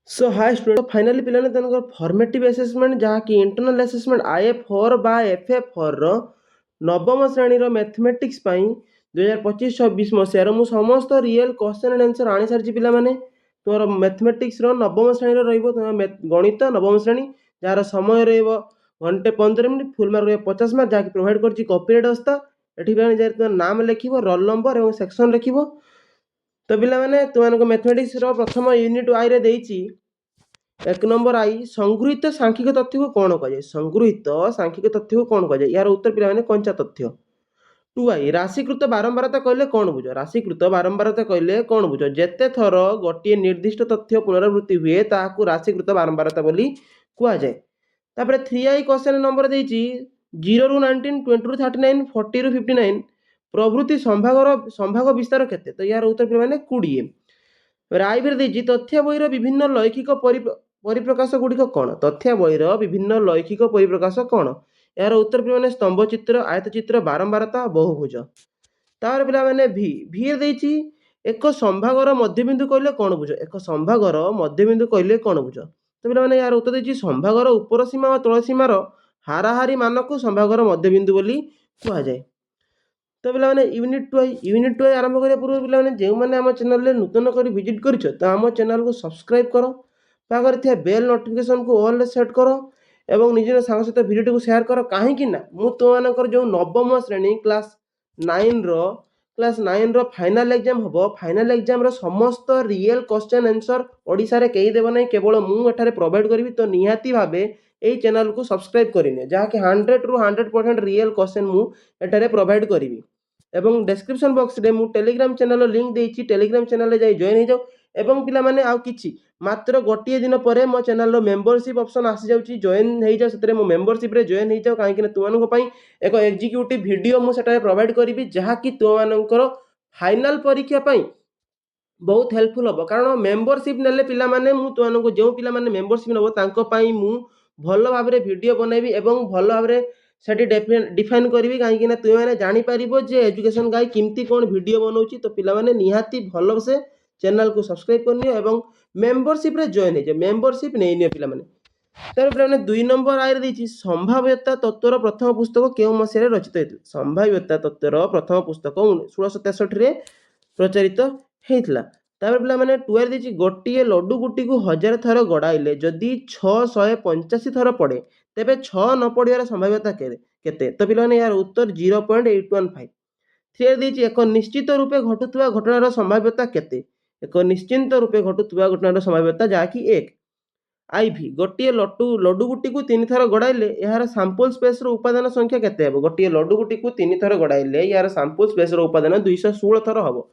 सो hi student finally पिलाने तनकर formative assessment जहाँकि internal assessment IF4 बा FF4 रो नवम श्रेणी रो मैथमेटिक्स पाई 2025-26 मसीहार मु समस्त रियल क्वेश्चन एंड आंसर आनी सारी पिला माने तोर मैथमेटिक्स रो नवम श्रेणी रो रहइबो तुम गणित नवम श्रेणी जार समय रहइबो घंटे 15 मिनिट फुल मार्क रहइबो 50 मार्क जहाँकि प्रोवाइड करछि कॉपीराइट अवस्था एठी पे जे नाम लिखिबो रोल नंबर एवं सेक्शन लिखिबो। तो पिला माने तुमनको मैथमेटिक्स रो प्रथम यूनिट आई रे देइछि 1 नंबर आई संगृहीत सांख्यिक तथ्य को कौन कह जाए संगृहीत सांख्यिक तथ्य को कौन कह जाए यार उत्तर पिला माने कंचा तथ्य। 2 आई राशिकृत बारंबारता कहले कौन बुझ राशिकृत बारंबारता कहले कौन बुझ जेते थर गोटे निर्दिष्ट तथ्य पुनरावृत्ति हुए ताकू राशिकृत बारंबारता बोली कुआ जाए। तापर 3 आई क्वेश्चन नंबर देइछि 0 रु 19 20 रु 39 40 रु 59 प्रभृति संभाग विस्तार केते तो यार उत्तर पिला माने 20। राइभर देइछि तथ्य बहिर विभिन्न लैखिक परिप्रकाश गुड़िक कौन तथ्य बहिर विभिन्न लैखिक परिप्रकाश कौन यार उत्तर पिला स्तंभ चित्र आयत चित्र बारंबारता बहुभुज। तार पिला माने भी भी देइछि एक संभागर मध्यबिंदु कहले कौन बुझ एक संभागर मध्यबिंदु कहले कौन बुझ तो पिला माने यार उत्तर देइछि संभागर ऊपर सीमा और तल सीमार हाराहारी मानक संभागर मध्यबिंदु बोली कुआ जाए। तो पिला माने यूनिट 2 आरंभ करिया पूर्व पिला माने जे माने हम चैनल रे नूतन करी विजिट करिछ तो हम चैनल को सब्सक्राइब करो पाखरे थिया बेल नोटिफिकेशन को ऑल रे सेट करो एवं निजर सांग सहित वीडियो को शेयर करो कहीं ना मु तो मानकर जो नवम श्रेणी क्लास 9 रो फाइनल एग्जाम हबो फाइनल एग्जाम रो समस्त रियल क्वेश्चन आंसर ओडिसा रे केही देबो नै केवल मु एठारे प्रोवाइड करबी तो निहाती भाबे एई चैनल को सब्सक्राइब करिने जहा कि 100 रु 100% रियल क्वेश्चन मु एठारे प्रोवाइड करबी एवं डिस्क्रिप्शन बॉक्स रे मु टेलीग्राम चैनल लिंक देइछि टेलीग्राम चैनल रे जाई जॉइन हो जाओ एवं पिला माने आउ किछि मात्र गोटे दिन पर मो चैनल रो मेंबरशिप ऑप्शन आसी जाउछि जॉइन हो जाओ सेतरे मो मेंबरशिप रे जॉइन हो जाओ काहे कि तुमनको पई एक एग्जीक्यूटिव वीडियो मु सेटा प्रोवाइड करबी जहा कि तुमनकर फाइनल परीक्षा पई बहुत हेल्पफुल हम कारण मेंबरशिप नेले पिला माने मु तुमनको जो पिला माने मेंबरशिप नबो तांको पई मु भलो भाबरे वीडियो बनैबी एवं भलो भाबरे सेठी डिफाइन करबी काहे कि तुम माने जानि परिबो जे एजुकेशन गाई किमती कोन वीडियो बनौछि तो पिला माने निहाती भलो से चैनल को सब्सक्राइब करनियो एवं मेंबरशिप रे जॉइन हे मेंबरशिप नै नियो पिला माने। तर पिला माने 2 नंबर आइ रे दैछि संभाव्यता तत्वर प्रथम पुस्तक केउ मसिया रे रचित हेतु संभाव्यता तत्वर प्रथम पुस्तक 1663 रे प्रचारित हेइतला। तापर पिला माने 12 देछि गोटिए लड्डू गुटी को 1000 थर गड़ाइले जदि 685 थर पड़े तेबे 6 न पड़ियार संभाव्यता केते तो पिला माने यार उत्तर 0.815। 3 देछि एक निश्चित रूपे घटुतबा घटनार संभाव्यता केते एक निश्चित रूपे घटुतबा घटनार संभाव्यता जा कि 1। आईभी गोटिए लड्डू गुटी को 3 थर गड़ाइले यार सैंपल स्पेस रो उपादान संख्या केते हेबो गोटिए लड्डू गुटी को 3 थर गड़ाइले यार सैंपल स्पेस रो उपादान 216 थर हबो।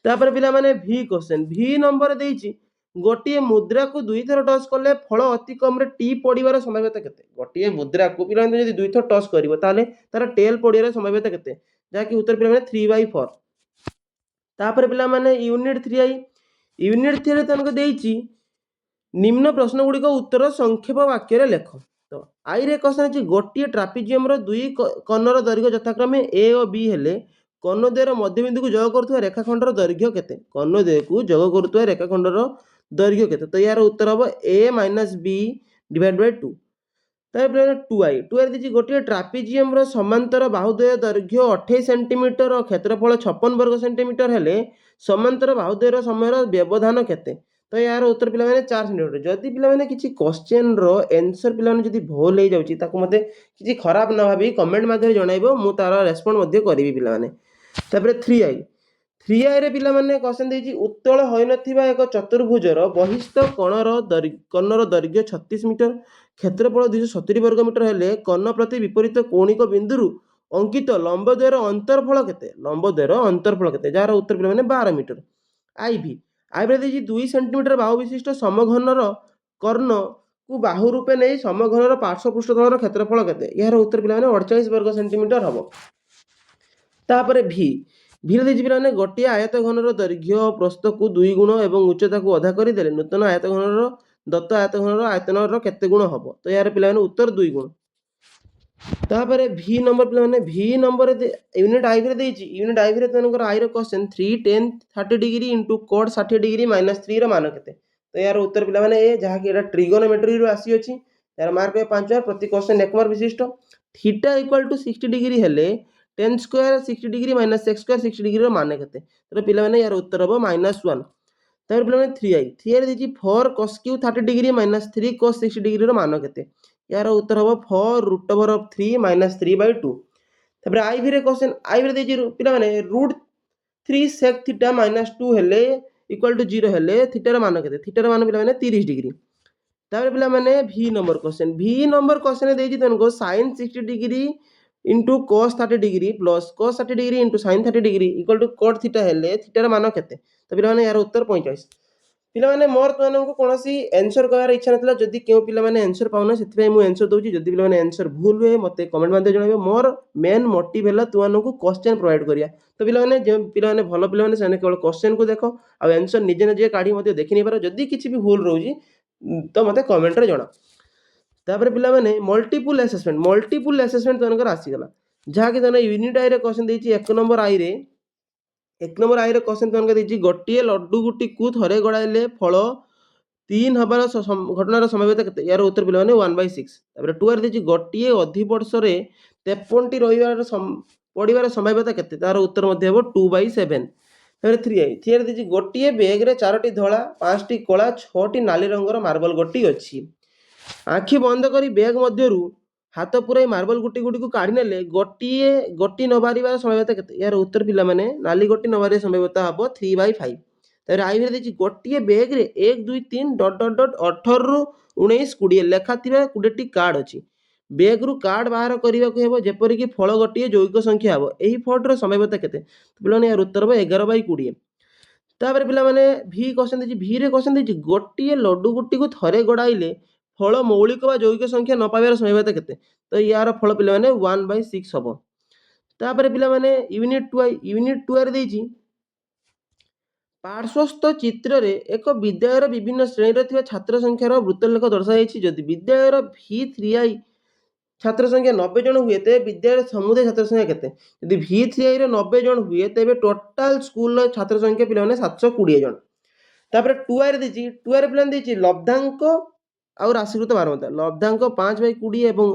तापर पिला माने भी क्वेश्चन भी नंबर देइछि गोटिए मुद्रा को 2 थर टच करले फल अति कम रे टी पड़िबार संभाव्यता केते गोटिए मुद्रा को पिला माने यदि 2 थर टच करिवो ताले तार टेल पड़िबार संभाव्यता केते जा कि उत्तर पिला माने 3/4। तापर पिला माने यूनिट 3 आई यूनिट 3 रे तनको देइछि निम्न प्रश्न गुडी को उत्तर संक्षेप वाक्य रे लेख तो आई रे क्वेश्चन अछि गोटिए ट्रापेजियम रो 2 कर्णर दैर्घ्य यथाक्रमे ए और बी हेले कर्णद्वयर मध्यबिंदु को जोग करुवा रेखाखंडर दैर्घ्य केते कर्णद्वय को जोग करुवा रेखाखंडर दैर्घ्य केते तो यार उत्तर हबो a - b डिवाइड बाय 2। तापर 2 आई दिछि गोटिए ट्रापेजियम रो समांतर बाहुद्वय दैर्घ्य 28 सेंटीमीटर और क्षेत्रफल 56 वर्ग सेंटीमीटर हेले समांतर बाहुद्वयर समयर व्यवधान केते तो यार उत्तर पिला माने 4 सेंटीमीटर जदि पिला माने किछि क्वेश्चन रो आंसर पिला माने जदि भूल हे जाउची ताको मते किछि खराब न भाबी कमेंट माध्यम जणाइबो मु तार रेस्पोंड मध्ये करबी पिला माने। तापर 3 आई रे पिला माने क्वेश्चन देछि उत्तल होय नथिबा एक चतुर्भुजर बहिस्थ कर्णर दैर्घ्य 36 मीटर क्षेत्रफल 270 वर्ग मीटर हेले कर्ण प्रति विपरीत कोणिक बिंदुरु अंकित लंबद्वयर अंतरफल केते लंबद्वयर अंतरफल केते जार उत्तर पिला माने 12 मीटर। आईवी देछि 2 सेंटीमीटर बाहु विशिष्ट समघनर कर्ण को बाहु रूपे नै समघनर पार्श्व पृष्ठतलर क्षेत्रफल केते यार उत्तर पिला माने 48 वर्ग सेंटीमीटर हबो। तापर भी देछि पिला माने गोटिए आयत घनर दैर्घ्य प्रस्थ को 2 गुण एवं उच्चता को आधा करि देले नूतन आयत घनर दत्त आयत घनर आयतनर केते गुण हबो तो यार पिला माने उत्तर 2 गुण। तापर भी नंबर पिला माने भी नंबर यूनिट आई रे देछि यूनिट आई रे तनकर आई रो question 3 10 30 degree into cot 60 degree -3 रो मान केते तो यार उत्तर पिला माने ए जहाँ कि एटा ट्रिगोनोमेट्री रो आसी अछि यार मार्क 5 मार्क प्रति क्वेश्चन 1 मार्क विशिष्ट थीटा इक्वल टू 60 डिग्री हेले tan square 60 degree minus x square 60 degree रो मान केते तो पिला माने यार उत्तर हो -1 तापर पिला माने 3i 3i देछि 4 cos q 30 degree minus 3 cos 60 degree रो मान केते यार उत्तर हो 4 रूट ओवर ऑफ 3 माइनस 3/2 तापर i भी रे क्वेश्चन i भी देछि पिला माने √3 sec थीटा माइनस 2 हेले इक्वल टू 0 हेले थीटा रो मान केते थीटा रो मान पिला माने 30 डिग्री तापर पिला माने v नंबर क्वेश्चन देछि तनको sin 60 degree into cos 30 degree plus cos 30 degree into sin 30 degree equal to cot theta हेले थीटा रो मान केते तो पिला माने यार उत्तर 45 पिला माने मोर तनको कोनोसी आंसर करार इच्छा नथला जदी केउ पिला माने आंसर पाउना सेति मु आंसर दोछि जदी पिला माने आंसर भूल हुए मते कमेंट माध्यम जणाबे मोर मेन मोटिव हैला तुमानको क्वेश्चन प्रोवाइड करिया तो पिला माने जे पिला माने भलो पिला माने सेने केवल क्वेश्चन को देखो आ आंसर निजे निजे काढी मते देखि नै पारो जदी किछि भी भूल रहउजी तो मते कमेंट रे जणा तापर पिला माने मल्टीपल असेसमेंट तनकर आसी गला जहा कि तने यूनिट आई रे क्वेश्चन देछि 1 नंबर आई रे 1 नंबर आई रे क्वेश्चन तनकर देछि गोटिए लड्डू गुटी को थरे गडाइले फल 3 हबार घटनार संभाव्यता केते यार उत्तर पिला माने 1/6 तापर 2 आर देछि गोटिए अधि वर्ष रे 53 टी रहिबार पडिबार संभाव्यता केते तार उत्तर मध्ये हेबो 2/7 तापर 3 आर देछि गोटिए बैग रे 4 टी धळा 5 टी कोला 6 टी नाली रंगर मार्बल गोटी अछि आखि बंद करी बैग मध्यरु हाथ पुराई मार्बल गुटी गुटी को काढी नेले गोटी न बारिबार संभाव्यता केते यार उत्तर पिला माने नाली गोटी न बारिबार संभाव्यता हबो 3/5 तापर आई भे देछि गोटिए बैग रे 1 2 3 डॉट डॉट डॉट 18 रु 19 20 लेखा थिबा 20 टी कार्ड अछि बैग रु कार्ड बाहर करिवा को हेबो जेपरि कि फल गोटिए जैविक संख्या हबो एही फल रो संभाव्यता केते पिला माने यार उत्तर हबो 11/20 तापर पिला माने भी क्वेश्चन देछि भी रे क्वेश्चन देछि गोटिए लड्डू गुटी को थरे गडाइले फल मौलिक वा जैविक संख्या न पाइबार संभाव्यता केते तो यार फल पिला माने 1/6 हबो तापर पिला माने यूनिट 2 रे देछि पार्श्वस्थ चित्र रे एक विद्यालयर विभिन्न श्रेणी रे थिबा छात्र संख्यार वृत्तलेख दर्शाଯାଇଛି जदि विद्यालयर V3i छात्र संख्या 90 जन हुए ते विद्यालय समुदाय छात्र संख्या केते यदि V3i रे 90 जन हुए तेबे टोटल स्कूल रो छात्र संख्या पिला माने 720 जन तापर 2i रे देछि 2i रे पिला देछि लब्धांक आ राशिकृत बारमता लब्धांक 5/20 एवं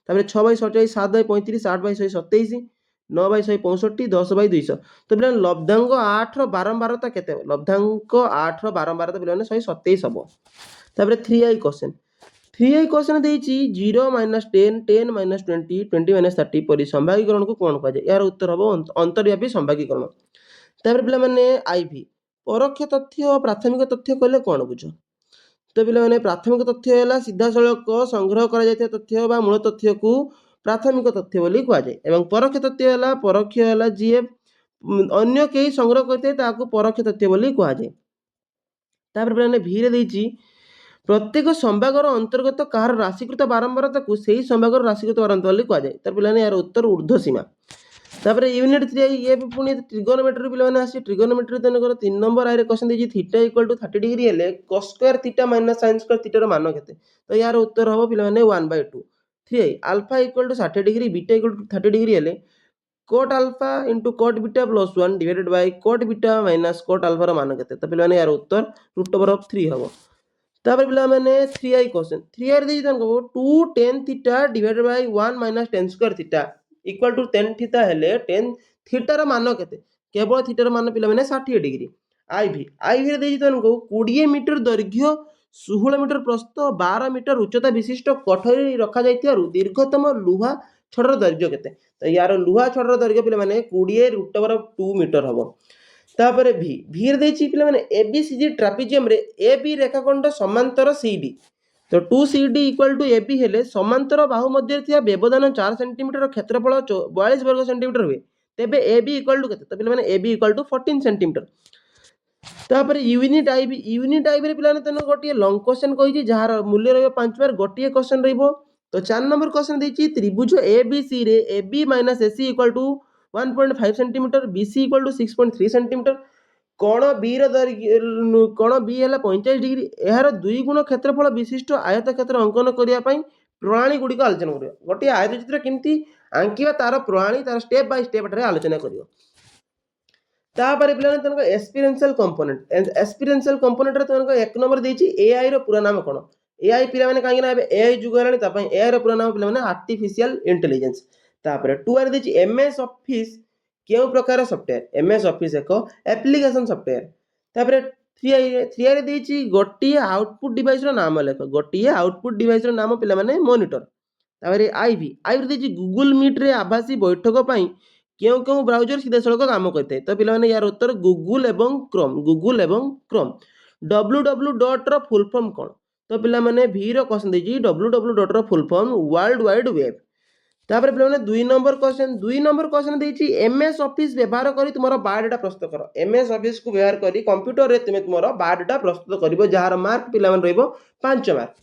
तापर 6/47 7/35 8/127 9/165 10/200 तो पिला लब्धांक 8 रो बारंबारता केते लब्धांक 8 रो बारंबारता पिला माने 127 हबो तापर 3i क्वेश्चन देछि 0 - 10 10 - 20 20 - 30 परि संभागीकरण को कोन कहै यार उत्तर हबो अंतर्व्यापी संभागीकरण तापर पिला माने आईवी परोक्ष तथ्य और प्राथमिक तथ्य कहले कोन बुझो तो पिला माने प्राथमिक तथ्य हैला सीधा सड़क संग्रह करा जायते तथ्य बा मूल तथ्य को प्राथमिक तथ्य बोली कहा जाय एवं परोक्ष तथ्य हैला परोक्ष हैला जे अन्य केही संग्रह करते ताकू परोक्ष तथ्य बोली कहा जाय तापर पिला माने भी रे देछि प्रत्येक संभागर अंतर्गत कार राशिकृत बारंबारता को सही संभागर राशिकृत बारंबारता बोली कहा जाय तापर पिला माने यार उत्तर ऊर्ध्व सीमा तापर यूनिट 3 ये भी पुनी ट्रिगोनोमेट्री पिला माने आसी ट्रिगोनोमेट्री तनकर 3 नंबर आइ रे क्वेश्चन देछि थीटा इक्वल टू 30 डिग्री हेले cos square theta minus sin square theta रो मान केते तो यार उत्तर हबो पिला माने 1/2 3 alpha equal to 60 degree beta equal to 30 degree हेले cot alpha into cot beta plus 1 divided by cot beta minus cot alpha रो मान केते तो पिला माने यार उत्तर √3 हबो तापर पिला माने 3i क्वेश्चन 3i रे देछि तनको 2 tan theta divided by 1 - tan square theta equal to tan theta हेले tan थीटा रो मान केते केवल थीटा रो मान पिला माने 60 डिग्री आईवी रे देछि तनको 20 मीटर दैर्घ्य 16 मीटर प्रस्थ 12 मीटर उच्चता विशिष्ट कोठरी रखा जायतियारु दीर्घतम लुहा छडर दैर्घ्य केते तो यार लुहा छडर दैर्घ्य पिला माने 20 √2 मीटर हबो तापर भी रे देछि पिला माने एबीसीडी ट्रापेजियम रे एबी रेखाखंड समांतर सीडी तो 2CD इक्वल टू एबी हेले समांतर बाहु मध्य थिया व्यवधान 4 सेंटीमीटर क्षेत्रफल 42 वर्ग सेंटीमीटर हुए तेबे एबी इक्वल टू केते तो पिला माने एबी इक्वल टू 14 सेंटीमीटर तापर यूनिट आईबी रे पिला तनो गोटिए लॉन्ग क्वेश्चन कहि जे जहार मूल्य रहबो 5 बार गोटिए क्वेश्चन रहबो तो 4 नंबर क्वेश्चन देछि त्रिभुज एबीसी रे AB - AC equal to 1.5 centimetre BC equal to 6.3 centimetre कोण बी रो कोण बी हैला 45 डिग्री एहार दुई गुण क्षेत्रफल विशिष्ट आयत क्षेत्र अंकन करिया पई प्रणाली गुडी को आलोचना करियो गोटे आयत चित्र केमती आंकिबा तार प्रणाली तार स्टेप बाय स्टेप रे आलोचना करियो तापर पिलाने तुमको एक्सपीरियंशियल कंपोनेंट एक्सपीरियंशियल कंपोनेंट रे तुमको एक नंबर देछि एआई रो पूरा नाम कोन एआई पिला माने काहे ना एआई जुग हलानी ता पई एआई रो पूरा नाम पिला माने आर्टिफिशियल इंटेलिजेंस तापर 2 आर देछि एमएस ऑफिस केउ प्रकार सॉफ्टवेयर एमएस ऑफिस एक एप्लीकेशन सॉफ्टवेयर तापर 3 आर देछि गोटी आउटपुट डिवाइस रो नाम लेख गोटी आउटपुट डिवाइस रो नाम पिला माने मॉनिटर तापर आईवी आईवी देछि गूगल मीट रे आभासी बैठक पई केउ केउ ब्राउजर सीधासଳଖ काम करते तो पिला माने यार उत्तर गूगल एवं क्रोम www डॉट रो फुल फॉर्म कोन तो पिला माने v रो क्वेश्चन देछि www डॉट रो full form world wide web तापर पिला माने 2 नंबर क्वेश्चन देछि एमएस ऑफिस व्यवहार करी तुमरो बायोडाटा प्रस्तुत करो एमएस ऑफिस को व्यवहार करी कंप्यूटर रे तुमे तुमरो बायोडाटा प्रस्तुत करिवो जहार मार्क पिला माने रहइबो 5 मार्क